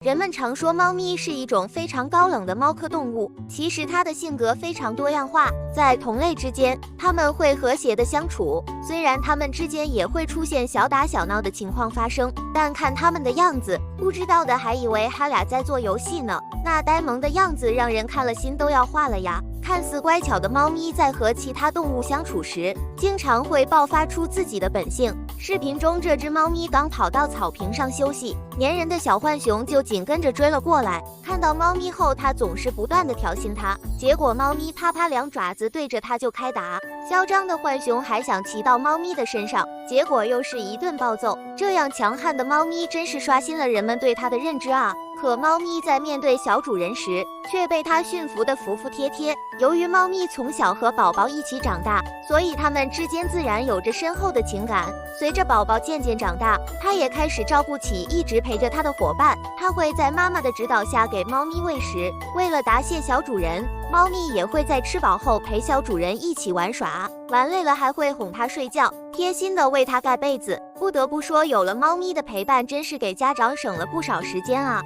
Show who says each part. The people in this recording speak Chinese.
Speaker 1: 人们常说猫咪是一种非常高冷的猫科动物，其实它的性格非常多样化，在同类之间，它们会和谐的相处。虽然它们之间也会出现小打小闹的情况发生，但看它们的样子，不知道的还以为它俩在做游戏呢。那呆萌的样子让人看了心都要化了呀。看似乖巧的猫咪在和其他动物相处时，经常会爆发出自己的本性。视频中，这只猫咪刚跑到草坪上休息，粘人的小浣熊就紧跟着追了过来。看到猫咪后，它总是不断的挑衅它，结果猫咪啪啪两爪子对着它就开打。嚣张的浣熊还想骑到猫咪的身上，结果又是一顿暴揍。这样强悍的猫咪真是刷新了人们对它的认知啊！可猫咪在面对小主人时，却被它驯服得服服帖帖。由于猫咪从小和宝宝一起长大，所以它们之间自然有着深厚的情感。随着宝宝渐渐长大，它也开始照顾起一直陪着它的伙伴。它会在妈妈的指导下给猫咪喂食，为了答谢小主人，猫咪也会在吃饱后陪小主人一起玩耍，玩累了还会哄它睡觉，贴心的为它盖被子。不得不说，有了猫咪的陪伴，真是给家长省了不少时间啊。